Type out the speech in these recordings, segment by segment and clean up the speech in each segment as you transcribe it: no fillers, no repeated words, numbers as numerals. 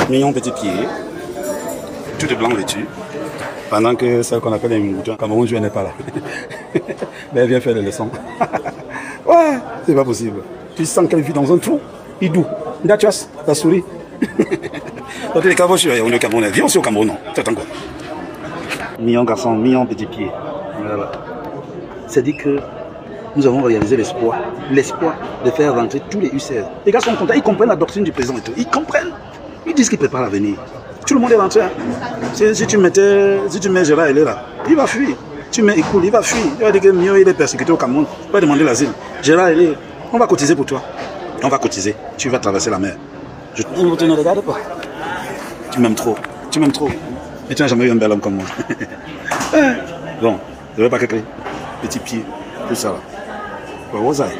Mignon petit pied, tout est blanc vêtu. Pendant que celle qu'on appelle les moutons, Cameroun, je n'est pas là. Mais elle vient faire des leçons. Ouais, c'est pas possible. Tu sens qu'elle vit dans un trou, hidou. Nachas, la souris. Dans tous les cas, on est au Cameroun. Viens aussi au Cameroun, non. T'attends quoi? Mignon garçon, mignon petit pied. Voilà. C'est dit que nous avons réalisé l'espoir de faire rentrer tous les U16. Les gars sont contents, ils comprennent la doctrine du président et tout. Ils comprennent. Ils disent qu'ils préparent l'avenir. Tout le monde est rentré. Hein. Si tu mets Gérard, il est là. Il va fuir. Tu mets Ikoul, il va fuir. Il va dire que Mio, il est persécuté au Cameroun. Il va demander l'asile. Gérard, il est. On va cotiser pour toi. On va cotiser. Tu vas traverser la mer. Je ne regarde pas. Tu m'aimes trop. Tu m'aimes trop. Et tu n'as jamais eu un bel homme comme moi. Bon, je ne vais pas calculer. Petit pied. Tout ça là. Quoi, vous avez?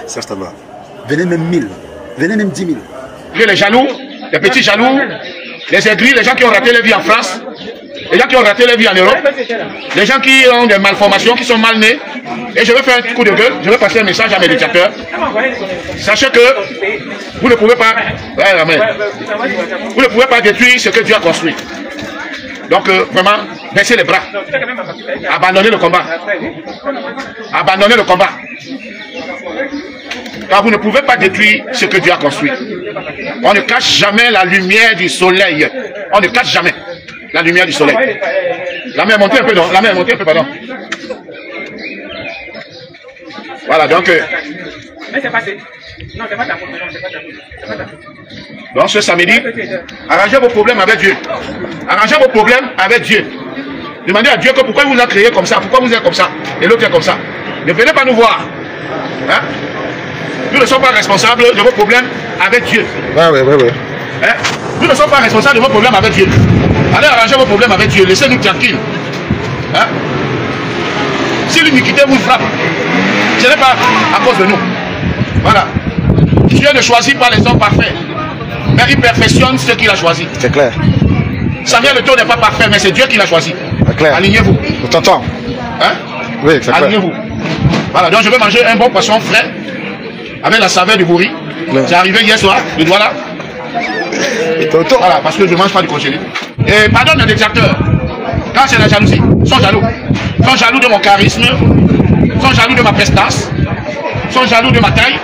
Ça, je va. Venez même 1000. Venez même 10 000. Les jaloux, les petits jaloux, les aigris, les gens qui ont raté leur vie en France, les gens qui ont raté leur vie en Europe, les gens qui ont des malformations, qui sont mal nés. Et je vais faire un coup de gueule, je vais passer un message à mes dictateurs. Sachez que vous ne pouvez pas, vous ne pouvez pas détruire ce que Dieu a construit. Donc vraiment, baissez les bras, abandonnez le combat, abandonnez le combat. Car vous ne pouvez pas détruire ce que Dieu a construit. On ne cache jamais la lumière du soleil. On ne cache jamais la lumière du soleil. La main est montée un peu, non? La main est montée un peu, pardon. Voilà, donc... Mais c'est passé. Non, c'est pas ta faute. Donc ce samedi, arrangez vos problèmes avec Dieu. Arrangez vos problèmes avec Dieu. Demandez à Dieu que pourquoi il vous a créé comme ça, pourquoi vous êtes comme ça, et l'autre est comme ça. Ne venez pas nous voir. Hein? Nous ne sommes pas responsables de vos problèmes avec Dieu. Ouais. Hein? Nous ne sommes pas responsables de vos problèmes avec Dieu. Allez arranger vos problèmes avec Dieu. Laissez-nous tranquilles. Hein? Si l'iniquité vous frappe, ce n'est pas à cause de nous. Voilà. Dieu ne choisit pas les hommes parfaits, mais il perfectionne ce qu'il a choisi. C'est clair. Samuel le tour n'est pas parfait, mais c'est Dieu qui l'a choisi. C'est clair. Alignez-vous. Je t'entends. Hein? Oui, c'est clair. Alignez-vous. Voilà, donc je vais manger un bon poisson frais avec la saveur du bourri. C'est arrivé hier soir, le doigt là. Voilà, parce que je ne mange pas du congelé. Et pardonne les dictateurs. Quand c'est la jalousie, ils sont jaloux. Ils sont jaloux de mon charisme, ils sont jaloux de ma prestance, ils sont jaloux de ma taille,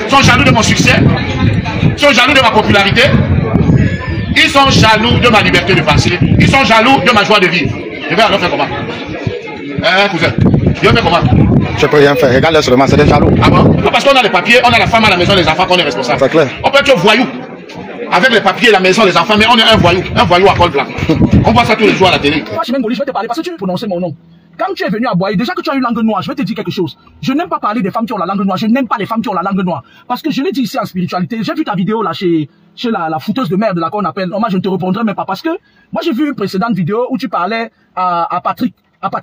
ils sont jaloux de mon succès, ils sont jaloux de ma popularité, ils sont jaloux de ma liberté de penser, ils sont jaloux de ma joie de vivre. Je vais alors faire comment? Hein, cousin? Je vais faire comment? Je peux rien faire. Regarde seulement, c'est des jaloux. Ah bon? Parce qu'on a les papiers, on a la femme à la maison, les enfants, qu'on est responsable. C'est clair. On peut être voyou. Avec les papiers, la maison, les enfants, mais on est un voyou à col blanc. On voit ça tous les jours à la télé. Moi, Chimène Goli, je vais te parler parce que tu veux prononcer mon nom. Quand tu es venu à Boaï, déjà que tu as une langue noire, je vais te dire quelque chose. Je n'aime pas parler des femmes qui ont la langue noire. Je n'aime pas les femmes qui ont la langue noire. Parce que je l'ai dit ici en spiritualité. J'ai vu ta vidéo là chez la fouteuse de merde là qu'on appelle. Non, moi, je ne te répondrai même pas parce que moi, j'ai vu une précédente vidéo où tu parlais à Patrick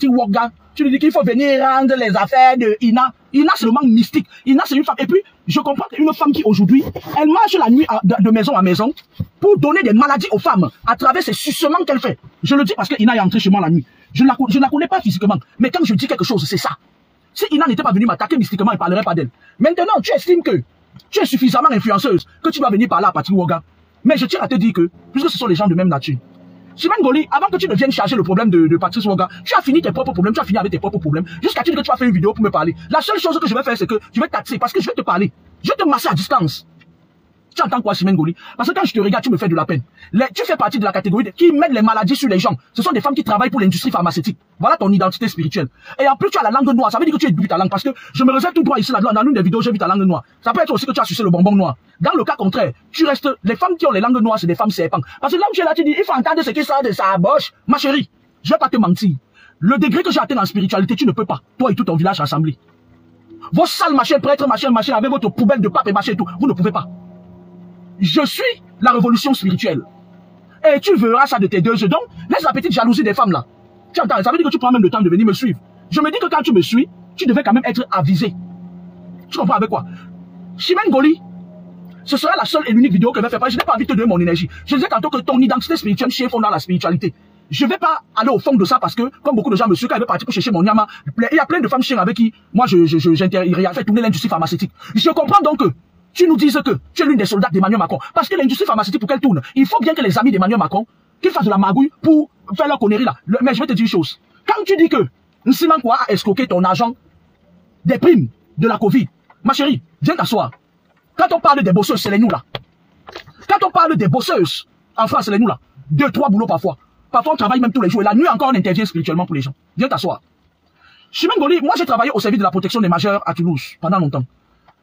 Worga. Tu lui dis qu'il faut venir rendre les affaires de Ina. Ina, c'est le manque mystique. Ina, c'est une femme. Et puis, je comprends qu'une femme qui, aujourd'hui, elle marche la nuit de maison à maison pour donner des maladies aux femmes à travers ces sucements qu'elle fait. Je le dis parce que Ina est entrée chez moi la nuit. Je ne la connais pas physiquement. Mais quand je dis quelque chose, c'est ça. Si Ina n'était pas venue m'attaquer mystiquement, il ne parlerait pas d'elle. Maintenant, tu estimes que tu es suffisamment influenceuse que tu vas venir parler à Patrick Worga. Mais je tiens à te dire que, puisque ce sont les gens de même nature, Chimène Goli, avant que tu ne viennes charger le problème de Patrick Worga, tu as fini tes propres problèmes, tu as fini avec tes propres problèmes, jusqu'à ce que tu vas faire une vidéo pour me parler. La seule chose que je vais faire, c'est que je vais taxer, parce que je vais te parler. Je vais te masser à distance. Tu entends quoi, Chimène Goli? Parce que quand je te regarde, tu me fais de la peine. Tu fais partie de la catégorie qui mettent les maladies sur les gens. Ce sont des femmes qui travaillent pour l'industrie pharmaceutique. Voilà ton identité spirituelle. Et en plus, tu as la langue noire. Ça veut dire que tu es doué ta langue. Parce que je me réserve tout droit ici, là, dans l'une des vidéos, j'ai vu ta langue noire. Ça peut être aussi que tu as sucé le bonbon noir. Dans le cas contraire, tu restes, les femmes qui ont les langues noires, c'est des femmes serpents. Parce que là où tu es là, tu dis, il faut entendre ce qui sort de sa bouche. Ma chérie, je vais pas te mentir. Le degré que j'ai atteint en spiritualité, tu ne peux pas. Toi et tout ton village rassemblé. Vos sales machins, prêtres, machin, avec votre poubelle de pape et machin et tout, vous ne pouvez pas. Je suis la révolution spirituelle. Et tu verras ça de tes deux yeux. Donc, laisse la petite jalousie des femmes là. Tu entends, ça veut dire que tu prends même le temps de venir me suivre. Je me dis que quand tu me suis, tu devais quand même être avisé. Tu comprends avec quoi? Chimène Goli, ce sera la seule et l'unique vidéo que je vais faire. Je n'ai pas envie de te donner mon énergie. Je disais tantôt que ton identité spirituelle chie fond dans la spiritualité. Je ne vais pas aller au fond de ça parce que, comme beaucoup de gens me suivent, quand je vais partir pour chercher mon nyama, il y a plein de femmes chiennes avec qui, moi, il a fait tourner l'industrie pharmaceutique. Je comprends donc que tu nous dises que tu es l'une des soldats d'Emmanuel Macron. Parce que l'industrie pharmaceutique, pour qu'elle tourne, il faut bien que les amis d'Emmanuel Macron, qu'ils fassent de la magouille pour faire leur connerie là. Mais je vais te dire une chose. Quand tu dis que Nsiman Kouara a escroqué ton argent des primes de la Covid, ma chérie, viens t'asseoir. Quand on parle des bosseuses, c'est les nous là. Quand on parle des bosseuses, en France, c'est les nous là. 2, 3 boulots parfois. Parfois, on travaille même tous les jours. Et la nuit encore, on intervient spirituellement pour les gens. Viens t'asseoir. Chimène Goli, moi j'ai travaillé au service de la protection des majeurs à Toulouse pendant longtemps.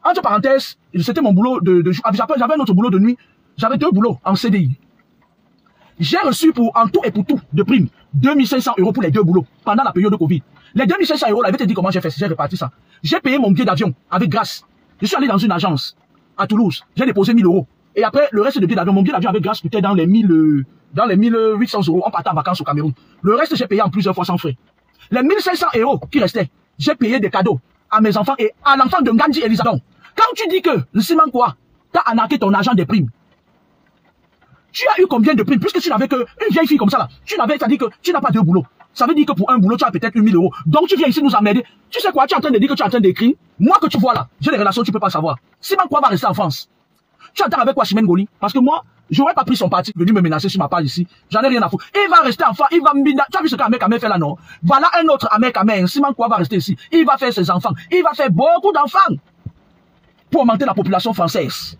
Entre parenthèses, c'était mon boulot j'avais un autre boulot de nuit. J'avais 2 boulots en CDI. J'ai reçu en tout et pour tout de primes 2500 € pour les 2 boulots pendant la période de Covid. Les 2500 €, là, je vais te dire comment j'ai fait, j'ai réparti ça. J'ai payé mon billet d'avion avec grâce. Je suis allé dans une agence à Toulouse. J'ai déposé 1000 €. Et après, le reste de billet d'avion, mon billet d'avion avec grâce coûtait dans les 1800 € en partant en vacances au Cameroun. Le reste, j'ai payé en plusieurs fois sans frais. Les 1500 € qui restaient, j'ai payé des cadeaux à mes enfants et à l'enfant de Ngandji Elisabeth. Quand tu dis que Nsiman Kouara t'as arnaqué ton argent des primes, tu as eu combien de primes? Puisque tu n'avais qu'une vieille fille comme ça là, c'est-à-dire que tu n'as pas 2 boulots. Ça veut dire que pour un boulot, tu as peut-être 1000 €. Donc tu viens ici nous emmerder. Tu sais quoi, tu es en train de dire que tu es en train d'écrire. Moi que tu vois là, j'ai des relations, tu peux pas savoir. Nsiman Kouara va rester en France. Tu attends avec quoi Chimène Goli? Parce que moi, j'aurais pas pris son parti, venu me menacer sur ma page ici. J'en ai rien à foutre. Il va rester en France, il va me... Tu as vu ce qu'Ahmed Kamel fait là, non? Voilà un autre Ahmed Kamel. Nsiman Kouara va rester ici. Il va faire ses enfants. Il va faire beaucoup d'enfants pour augmenter la population française.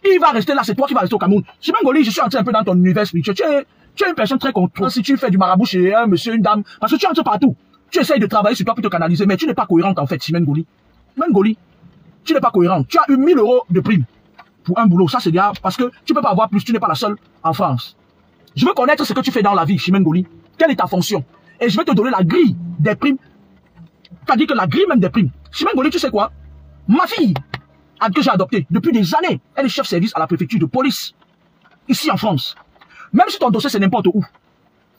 Il va rester là, c'est toi qui vas rester au Cameroun. Chimène Goli, je suis entré un peu dans ton univers spirituel. Tu es une personne très contrôlée. Si tu fais du marabout chez un monsieur, une dame, parce que tu entres partout. Tu essayes de travailler sur toi pour te canaliser, mais tu n'es pas cohérente en fait, Chimène Goli. Chimène Goli, tu n'es pas cohérente. Tu as eu 1000 € de prime pour un boulot. Ça, c'est bien parce que tu peux pas avoir plus. Tu n'es pas la seule en France. Je veux connaître ce que tu fais dans la vie, Chimène Goli. Quelle est ta fonction? Et je vais te donner la grille des primes. C'est-à-dire que la grille même des primes. Chimène Goli, tu sais quoi? Ma fille, que j'ai adoptée depuis des années, elle est chef service à la préfecture de police, ici en France. Même si ton dossier c'est n'importe où,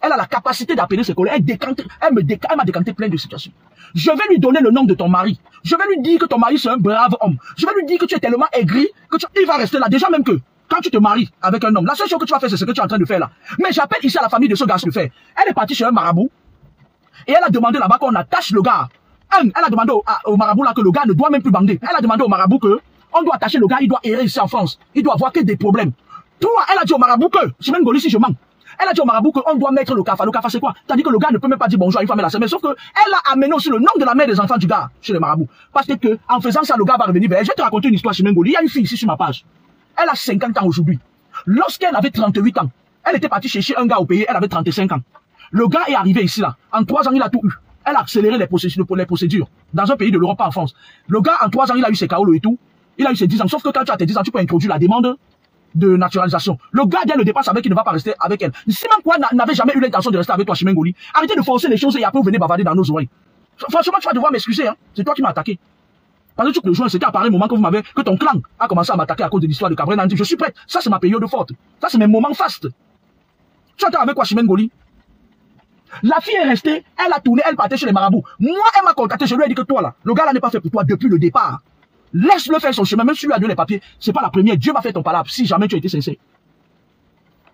elle a la capacité d'appeler ses collègues. Elle m'a décanté plein de situations. Je vais lui donner le nom de ton mari. Je vais lui dire que ton mari c'est un brave homme. Je vais lui dire que tu es tellement aigri que il va rester là. Déjà même que quand tu te maries avec un homme, la seule chose que tu vas faire c'est ce que tu es en train de faire là. Mais j'appelle ici à la famille de ce gars de faire. Elle est partie chez un marabout et elle a demandé là-bas qu'on attache le gars. Elle a demandé au marabout là que le gars ne doit même plus bander. Elle a demandé au marabout que on doit attacher le gars, il doit errer ici en France. Il doit avoir que des problèmes. Toi, elle a dit au marabout que, Chimène Goli si je mens, elle a dit au marabout qu'on doit mettre le CAFA. Le CAFA c'est quoi? T'as-dit que le gars ne peut même pas dire bonjour à une femme et la semaine. Sauf que elle a amené aussi le nom de la mère des enfants du gars chez les marabouts. Parce que en faisant ça, le gars va revenir vers elle. Je vais te raconter une histoire, Chimène Goli. Il y a une fille ici sur ma page. Elle a 50 ans aujourd'hui. Lorsqu'elle avait 38 ans, elle était partie chercher un gars au pays, elle avait 35 ans. Le gars est arrivé ici là. En 3 ans, il a tout eu. Elle a accéléré les procédures dans un pays de l'Europe, pas en France. Le gars, en 3 ans, il a eu ses KO et tout. Il a eu ses 10 ans. Sauf que quand tu as tes 10 ans, tu peux introduire la demande de naturalisation. Le gars, dès le départ, savait qu'il ne va pas rester avec elle. Nsiman Kouara n'avait jamais eu l'intention de rester avec toi, Chimène Goli. Arrêtez de forcer les choses et après vous venez bavarder dans nos oreilles. Franchement, tu vas devoir m'excuser, hein. C'est toi qui m'as attaqué. Parce que tu peux le joindre, c'était à pareil moment que ton clan a commencé à m'attaquer à cause de l'histoire de Cabrel. Je suis prête. Ça, c'est ma période forte. Ça, c'est mes moments fastes. Tu attends avec quoi, Chimène Goli? La fille est restée, elle a tourné, elle partait chez les marabouts. Moi, elle m'a contacté, je lui ai dit que toi là, le gars là n'est pas fait pour toi depuis le départ. Laisse-le faire son chemin, même si lui a donné les papiers, c'est pas la première. Dieu va faire ton palabre si jamais tu as été sincère.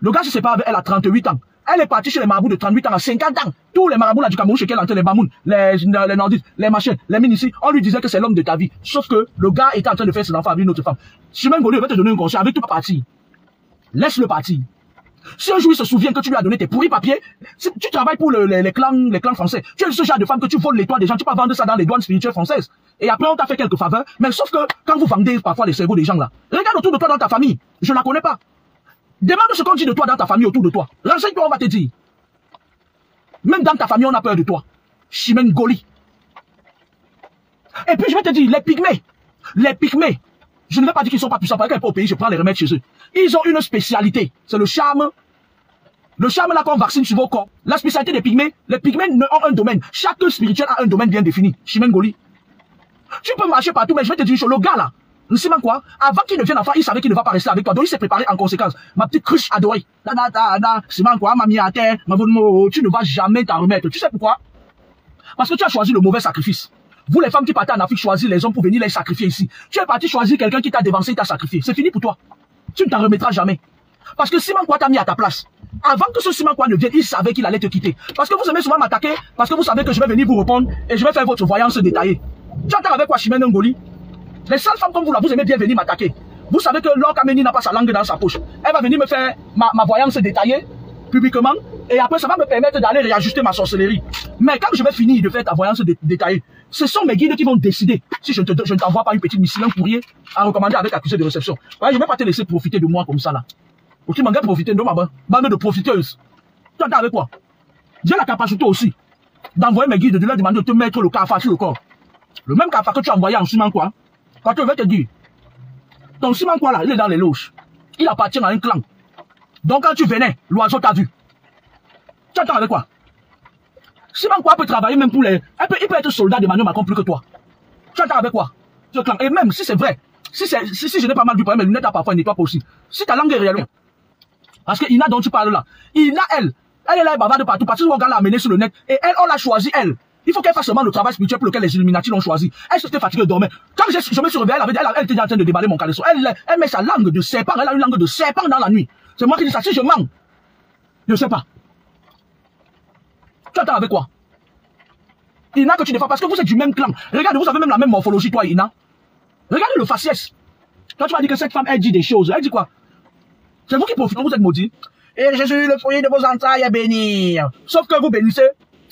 Le gars se sépare avec elle à 38 ans. Elle est partie chez les marabouts de 38 ans à 50 ans. Tous les marabouts là du Cameroun, chez quel les Bamoun, les Nordistes, les machins, les mines ici, on lui disait que c'est l'homme de ta vie. Sauf que le gars était en train de faire ses enfants avec une autre femme. Chimène Goli va te donner un conseil avec tout parti. Laisse-le partir. Si un jour il se souvient que tu lui as donné tes pourris papiers, tu travailles pour les clans français. Tu es ce genre de femme que tu voles les toits des gens, tu peux vendre ça dans les douanes spirituelles françaises. Et après on t'a fait quelques faveurs, mais sauf que quand vous vendez parfois les cerveaux des gens là, regarde autour de toi dans ta famille, je ne la connais pas. Demande ce qu'on dit de toi dans ta famille autour de toi. Renseigne-toi, on va te dire. Même dans ta famille, on a peur de toi. Chimène Goli. Et puis je vais te dire, les pygmées, je ne vais pas dire qu'ils sont pas puissants, parce qu'au pays, je prends les remèdes chez eux. Ils ont une spécialité, c'est le charme. Le charme là qu'on vaccine sur vos corps. La spécialité des pygmées, les pygmées ont un domaine. Chaque spirituel a un domaine bien défini. Chimène Goli. Tu peux marcher partout, mais je vais te dire, le gars là, Nsiman Kouara, avant qu'il ne vienne en France, il savait qu'il ne va pas rester avec toi. Donc il s'est préparé en conséquence. Ma petite cruche adorée. Nsiman Kouara m'a mis à terre. Tu ne vas jamais t'en remettre. Tu sais pourquoi? Parce que tu as choisi le mauvais sacrifice. Vous les femmes qui partez en Afrique choisissez les hommes pour venir les sacrifier ici. Tu es parti choisir quelqu'un qui t'a dévancé, il t'a sacrifié. C'est fini pour toi. Tu ne t'en remettras jamais. Parce que Nsiman Kouara t'a mis à ta place. Avant que ce Nsiman Kouara ne vienne, il savait qu'il allait te quitter. Parce que vous aimez souvent m'attaquer, parce que vous savez que je vais venir vous répondre et je vais faire votre voyance détaillée. Tu entends avec quoi, Chimène Goli? Les sales femmes comme vous là, vous aimez bien venir m'attaquer. Vous savez que Laure Kameni n'a pas sa langue dans sa poche. Elle va venir me faire ma voyance détaillée, publiquement, et après ça va me permettre d'aller réajuster ma sorcellerie. Mais quand je vais finir de faire ta voyance détaillée, ce sont mes guides qui vont décider si je ne t'envoie pas une petite missile, un courrier à recommander avec accusé de réception. Ouais, je ne vais pas te laisser profiter de moi comme ça là. Ok, m'en profiter de ma bande de profiteuses. Tu entends avec quoi? J'ai la capacité aussi d'envoyer mes guides, de leur demander de te mettre le cafard sur le corps. Le même cafard que tu as envoyé en ciment quoi. Quand je vais te dire, ton ciment quoi là, il est dans les loges. Il appartient à un clan. Donc quand tu venais, l'oiseau t'a vu. Tu entends avec quoi? Ciment quoi peut travailler même pour les... Il peut être soldat d'Emmanuel Macron plus que toi. Tu entends avec quoi? Ce clan. Et même si c'est vrai, si je n'ai pas mal vu par mes lunettes à parfois, il nettoie pas aussi. Si ta langue est réelle. Parce que Ina dont tu parles là, Ina elle est là, elle bavarde partout, parce que Ouaga l'a amenée sur le net, et elle, on l'a choisi, elle. Il faut qu'elle fasse seulement le travail spirituel pour lequel les Illuminati l'ont choisi. Elle s'était fatiguée de dormir. Quand je me suis réveillé, elle était en train de déballer mon caleçon. Elle met sa langue de serpent, elle a une langue de serpent dans la nuit. C'est moi qui dis ça, si je mens, je ne sais pas. Tu attends avec quoi? Ina que tu défends, parce que vous êtes du même clan. Regarde, vous avez même la même morphologie, toi, Ina. Regardez le faciès. Quand tu m'as dit que cette femme, elle dit des choses, elle dit quoi? C'est vous qui profitez, vous êtes maudits. Et Jésus, le fruit de vos entrailles est béni. Sauf que vous bénissez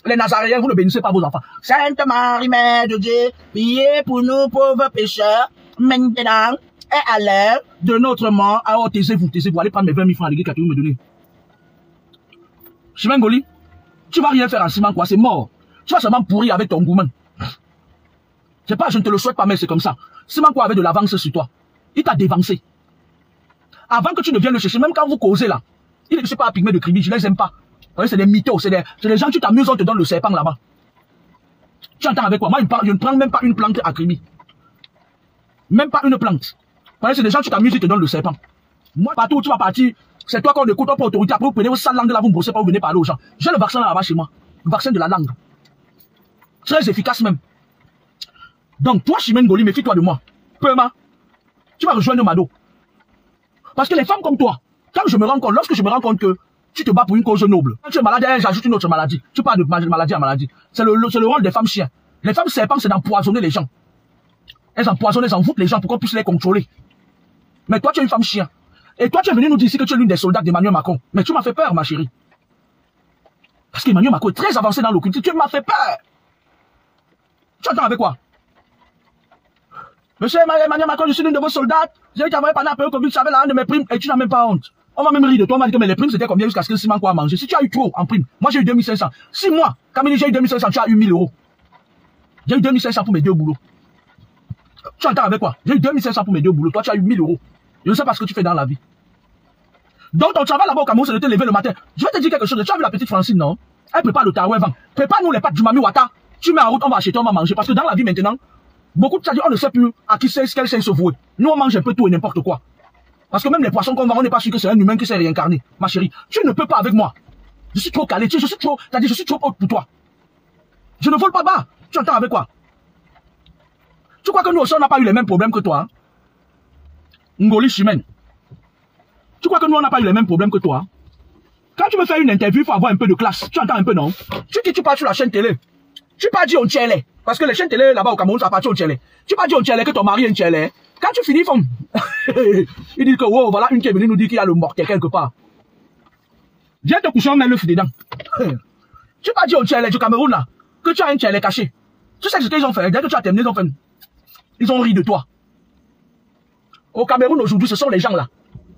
les Nazaréens, vous ne bénissez pas vos enfants. Sainte Marie, Mère de Dieu, priez pour nous pauvres pécheurs, maintenant et à l'heure de notre mort. Alors taisez-vous, allez prendre mes 20 000 francs à l'église que tu veux me donner. Chimène Goli, tu vas rien faire en ciment quoi, c'est mort. Tu vas seulement pourrir avec ton gourmand. C'est pas, je ne te le souhaite pas, mais c'est comme ça. Ciment quoi avec de l'avance sur toi. Il t'a dévancé. Avant que tu ne viennes le chercher, même quand vous causez là, il ne sait pas à pygmée de Kribi, je les aime pas. C'est des mythos, c'est des gens, tu t'amuses, on te donne le serpent là-bas. Tu entends avec quoi? Moi, je ne prends même pas une plante à Kribi. Même pas une plante. C'est des gens, tu t'amuses, ils te donnent le serpent. Moi, partout où tu vas partir, c'est toi qu'on écoute, pas autorité. Après, vous prenez votre langue là, vous ne brossez pas, vous venez parler aux gens. J'ai le vaccin là-bas chez moi. Le vaccin de la langue. Très efficace même. Donc, toi, Chimène Goli, méfie-toi de moi. Pema, tu vas rejoindre Mado. Parce que les femmes comme toi, quand je me rends compte, lorsque je me rends compte que tu te bats pour une cause noble, quand tu es malade, j'ajoute une autre maladie. Tu parles de maladie à maladie. C'est le rôle des femmes chiens. Les femmes serpents, c'est d'empoisonner les gens. Elles empoisonnent, elles envoûtent les gens pour qu'on puisse les contrôler. Mais toi, tu es une femme chien. Et toi, tu es venu nous dire ici que tu es l'une des soldats d'Emmanuel Macron. Mais tu m'as fait peur, ma chérie. Parce qu'Emmanuel Macron est très avancé dans l'occultisme. Tu m'as fait peur. Tu entends avec quoi? Monsieur Emmanuel Macron, je suis l'une de vos soldats. J'ai été envoyé pendant un peu comme tu savais la honte de mes primes et tu n'as même pas honte. On va même rire de toi, on va dire que mais les primes c'était combien jusqu'à ce que Simon quoi manger. Si tu as eu trop en prime, moi j'ai eu 2500. Si moi, Camille j'ai eu 2500, tu as eu 1000 euros. J'ai eu 2500 pour mes deux boulots. Tu entends avec quoi? J'ai eu 2500 pour mes deux boulots. Toi tu as eu 1000 euros. Je ne sais pas ce que tu fais dans la vie. Donc ton travail là-bas au Cameroun, c'est de te lever le matin. Je vais te dire quelque chose. Tu as vu la petite Francine, non? Elle prépare le tarouet vent. Prépare-nous les pâtes du Mami Wata. Tu mets en route, on va acheter, on va manger. Parce que dans la vie maintenant, beaucoup de ça, on ne sait plus à qui c'est, qu'elle sait se vouer. Nous, on mange un peu tout et n'importe quoi. Parce que même les poissons qu'on vend, on n'est pas sûr que c'est un humain qui s'est réincarné. Ma chérie, tu ne peux pas avec moi. Je suis trop calé, je suis trop haute pour toi. Je ne vole pas bas. Tu entends avec quoi? Tu crois que nous aussi, on n'a pas eu les mêmes problèmes que toi, hein? Ngoli Chimène. Tu crois que nous, on n'a pas eu les mêmes problèmes que toi, hein? Quand tu veux faire une interview, il faut avoir un peu de classe. Tu entends un peu, non? Tu parles sur la chaîne télé. Tu pas dit on tchèlè. Parce que les chaînes télé là-bas au Cameroun, ça appartient au tchèlè. Tu pas dit on tchèlè que ton mari est un tchèlè. Quand tu finis, il dit que wow, voilà une qui est venue nous dire qu'il y a le mortel quelque part. Viens te coucher, on met l'œuf dedans. Tu pas dit on tchèlè du Cameroun là, que tu as un tchèlè caché. Tu sais ce qu'ils ont fait. Dès que tu as terminé, ils ont ri de toi. Au Cameroun aujourd'hui, ce sont les gens là.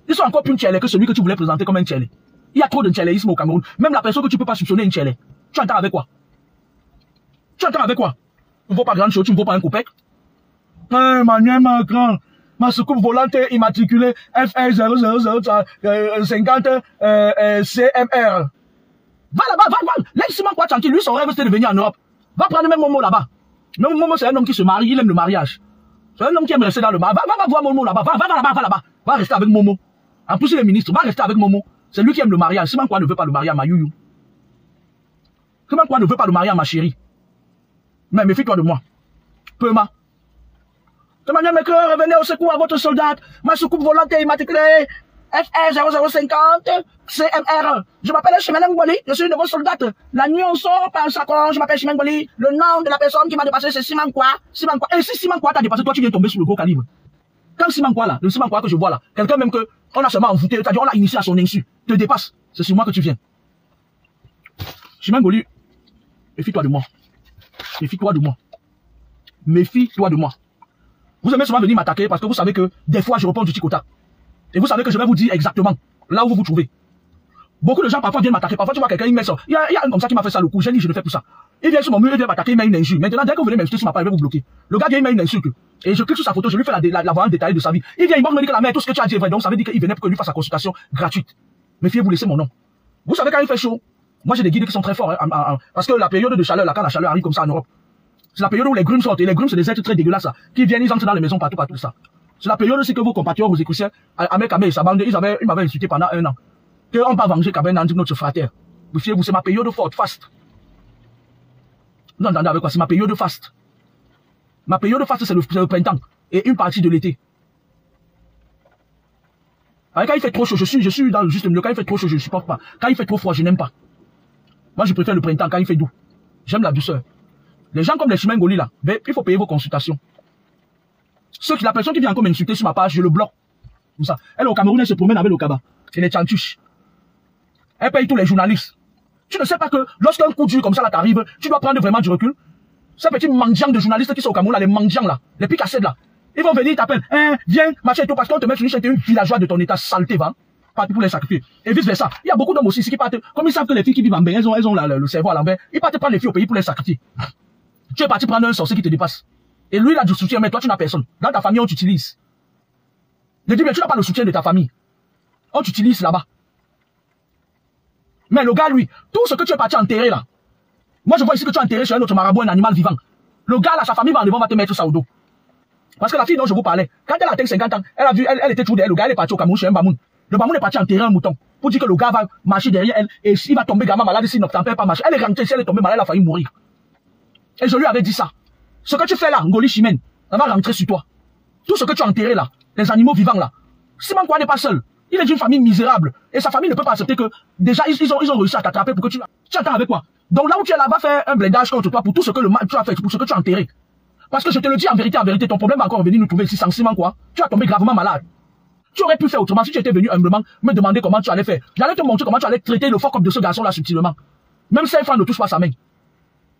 Ils sont encore plus un tchèlè que celui que tu voulais présenter comme un tchèlè. Il y a trop de tchèléisme au Cameroun. Même la personne que tu peux pas soupçonner une tchèlè. Tu entends avec quoi? Tu entends avec quoi? Tu ne vaux pas grand chose, tu ne vaux pas un coupec. Emmanuel Macron, ma soucoupe volante immatriculée FR 00050 CMR. Va là-bas, va. Laisse-moi quoi tranquille. Lui, son rêve, c'était de venir en Europe. Va prendre même Momo là-bas. Même Momo, c'est un homme qui se marie, il aime le mariage. C'est un homme qui aime rester dans le mariage. Va voir Momo là-bas. Va là-bas. Va rester avec Momo. En plus, il est ministre. Va rester avec Momo. C'est lui qui aime le mariage. Simon quoi ne veut pas le mariage à ma youyou. Simon quoi ne veut pas le mariage à ma chérie. Mais méfie-toi de moi. Pema. Emmanuel Macron, revenez au secours à votre soldat. Ma soucoupe volante immatriculée FR 0050 CMR. Je m'appelle Chimène Ngoli, je suis une de vos soldats. La nuit on sort par un sacron, je m'appelle Chimène Ngoli. Le nom de la personne qui m'a dépassé c'est Simon quoi. Et si Simon quoi t'a dépassé, toi tu viens tomber sur le gros calibre. Quand Simankwa là, le Simankwa que je vois là, quelqu'un même que on a seulement envoûté, c'est-à-dire on l'a initié à son insu, te dépasse, c'est sur moi que tu viens. Chimène Goli, méfie-toi de moi. Méfie-toi de moi. Méfie-toi de moi. Vous aimez souvent venir m'attaquer parce que vous savez que des fois je réponds du tic-au-tac. Et vous savez que je vais vous dire exactement là où vous vous trouvez. Beaucoup de gens parfois viennent m'attaquer. Parfois tu vois quelqu'un, il met ça. Il y a un comme ça qui m'a fait ça le coup. J'ai dit je ne fais plus ça. Il vient sur mon mur, il vient m'attaquer, il met une injure. Maintenant, dès que vous venez m'insulter sur ma page, je vais vous bloquer. Le gars vient, il met une insulte. Et je clique sur sa photo, je lui fais la voix détaillée de sa vie. Il vient, il me dit que la mère, tout ce que tu as dit est vrai. Donc ça veut dire qu'il venait pour que lui fasse sa consultation gratuite. Méfiez-vous, laissez mon nom. Vous savez quand il fait chaud, moi j'ai des guides qui sont très forts. Hein, parce que la période de chaleur, là, quand la chaleur arrive comme ça en Europe, c'est la période où les grumes sortent. Et les grumes, c'est des êtres très dégueulasses là, qui viennent, ils entrent dans les maisons partout ça. C'est la période aussi que vos compatriotes, vos écossais, Ahmed Kamé et sa bande, ils m'avaient insulté pendant 1 an. Qu'on va venger Kabé Nandi, notre frater. Méfiez-vous, c'est ma période forte, fast. Vous entendez avec quoi? C'est ma période faste. Ma période faste, c'est le printemps. Et une partie de l'été. Quand il fait trop chaud, je suis dans le juste milieu. Quand il fait trop chaud, je ne supporte pas. Quand il fait trop froid, je n'aime pas. Moi, je préfère le printemps quand il fait doux. J'aime la douceur. Les gens comme les Chimène Goli là, il faut payer vos consultations. La personne qui vient encore m'insulter sur ma page, je le bloque. Comme ça. Elle au Cameroun, elle se promène avec le Kaba. Et les tchantuches. Elle paye tous les journalistes. Tu ne sais pas que lorsqu'un coup dur comme ça là t'arrive, tu dois prendre vraiment du recul. Ces petits mendiants de journalistes qui sont au Cameroun là, les mendiants là, les picassèdes là, ils vont venir, ils t'appellent, viens, machin et tout, parce qu'on te met sur une chaîne, t'es une villageoise de ton état, saleté, va, parti pour les sacrifier. Et vice versa. Il y a beaucoup d'hommes aussi qui partent, comme ils savent que les filles qui vivent en bain, elles ont le cerveau à l'envers, ils partent prendre les filles au pays pour les sacrifier. Tu es parti prendre un sorcier qui te dépasse. Et lui il a du soutien, mais toi tu n'as personne. Dans ta famille on t'utilise. Je dis, mais tu n'as pas le soutien de ta famille. On t'utilise là-bas. Mais le gars, lui, tout ce que tu es parti enterrer là, moi je vois ici que tu as enterré sur un autre marabout, un animal vivant. Le gars là, sa famille va en devant, va te mettre ça au dos. Parce que la fille dont je vous parlais, quand elle a atteint 50 ans, elle a vu, elle était toujours derrière, le gars elle est parti au Cameroun chez un Bamoun. Le Bamoun est parti enterrer un mouton. Pour dire que le gars va marcher derrière elle et il va tomber gamin malade s'il n'obtempère pas marcher. Elle est rentrée, si elle est tombée malade, elle a failli mourir. Et je lui avais dit ça. Ce que tu fais là, Ngoli Chimène, ça va rentrer sur toi. Tout ce que tu as enterré là, les animaux vivants là, Simankwa n'est pas seul. Il est d'une famille misérable. Et sa famille ne peut pas accepter que, déjà, ils ont réussi à t'attraper pour que tu attends avec quoi? Donc là où tu es là, va faire un blindage contre toi pour tout ce que tu as fait, pour ce que tu as enterré. Parce que je te le dis en vérité, ton problème va encore venir nous trouver ici sans Simankwa. Tu as tombé gravement malade. Tu aurais pu faire autrement si tu étais venu humblement me demander comment tu allais faire. J'allais te montrer comment tu allais traiter le fuck-up de ce garçon là subtilement. Même si ne touche pas sa main.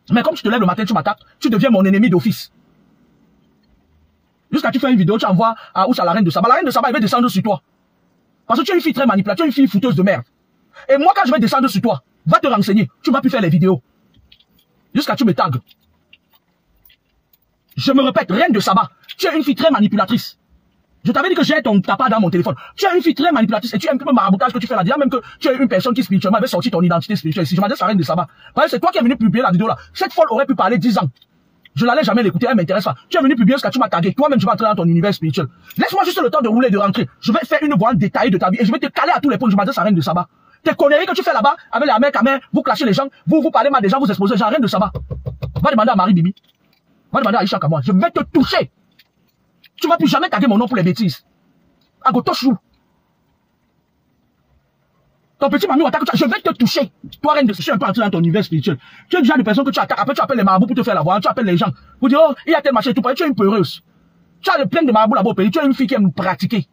Mais comme tu te lèves le matin, tu m'attaques, tu deviens mon ennemi d'office. Jusqu'à tu fais une vidéo, tu envoies à la reine de Saba. La reine de Saba, elle va descendre sur toi. Parce que tu es une fille très manipulatrice, tu es une fille fouteuse de merde. Et moi, quand je vais descendre sur toi, va te renseigner. Tu vas plus faire les vidéos. Jusqu'à tu me tagues. Je me répète, reine de Saba, tu es une fille très manipulatrice. Je t'avais dit que j'ai ta part dans mon téléphone. Tu es une fille très manipulatrice et tu aimes un peu le maraboutage que tu fais là. Déjà même que tu es une personne qui spirituellement avait sorti ton identité spirituelle. Si je m'adresse à la reine de Saba, c'est toi qui es venu publier la vidéo là. Cette folle aurait pu parler 10 ans. Je n'allais jamais l'écouter, elle m'intéresse pas. Tu es venu publier ce que tu m'as tagué. Toi-même, tu vas entrer dans ton univers spirituel. Laisse-moi juste le temps de rouler et de rentrer. Je vais faire une voix détaillée de ta vie et je vais te caler à tous les points. Je m'adresse à la reine de Saba. Tes conneries que tu fais là-bas, avec les mecs à main, vous clashez les gens, vous parlez mal des gens, vous exposez les gens, reine de Saba. Va demander à Marie Bibi. Va demander à Aïcha Kamwa. Je vais te toucher. Tu vas plus jamais taguer mon nom pour les bêtises. Agotochou. Ton petit mamie attaque, je vais te toucher. Toi, reine de, je suis un peu entré dans ton univers spirituel. Tu es déjà une personne que tu attaques. Après, tu appelles les marabouts pour te faire la voix. Tu appelles les gens. Pour dire, oh, il y a tel machin et tout. Tu es une peureuse. Tu as plein de marabouts là-bas au pays. Tu es une fille qui aime pratiquer.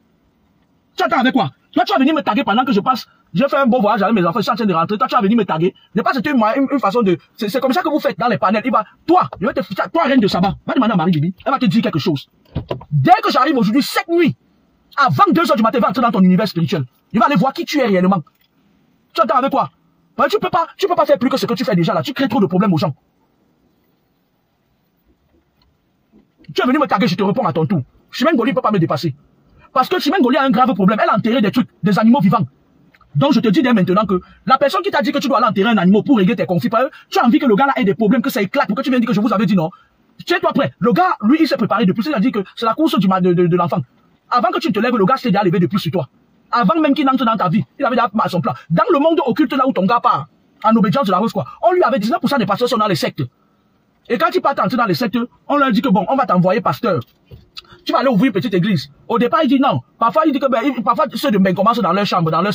Tu attends avec quoi? Toi, tu vas venir me taguer pendant que je passe. J'ai fait un bon voyage avec mes enfants. Je suis en train de rentrer. Toi, tu vas venir me taguer. Je pas c'était une façon de. C'est comme ça que vous faites dans les panels. Il va, toi, je vais te, toi, reine de Saba, va demander à Marie Bibi. Elle va te dire quelque chose. Dès que j'arrive aujourd'hui, cette nuit, avant 2 h du matin, va entrer dans ton univers spirituel. Il va aller voir qui tu es réellement. Tu entends avec quoi? Ben, tu peux pas faire plus que ce que tu fais déjà là. Tu crées trop de problèmes aux gens. Tu es venu me taguer, je te réponds à ton tour. Chimène Goli ne peut pas me dépasser. Parce que Chimène Goli a un grave problème. Elle a enterré des trucs, des animaux vivants. Donc je te dis dès maintenant que la personne qui t'a dit que tu dois aller enterrer un animal pour régler tes conflits, tu as envie que le gars là ait des problèmes, que ça éclate, pour que tu viennes dire que je vous avais dit non. Tiens-toi prêt. Le gars, lui, il s'est préparé depuis. Il a dit que c'est la course de l'enfant. Avant que tu te lèves, le gars s'est déjà levé depuis sur toi. Avant même qu'il entre dans ta vie, il avait déjà son plan. Dans le monde occulte là où ton gars part, en obédience de la rose quoi, on lui avait 19% des pasteurs sont dans les sectes. Et quand il part entrer dans les sectes, on leur dit que bon, on va t'envoyer pasteur. Tu vas aller ouvrir une petite église. Au départ, il dit non. Parfois, il dit que ben, parfois ceux de Ben commencent dans leur chambre, dans leur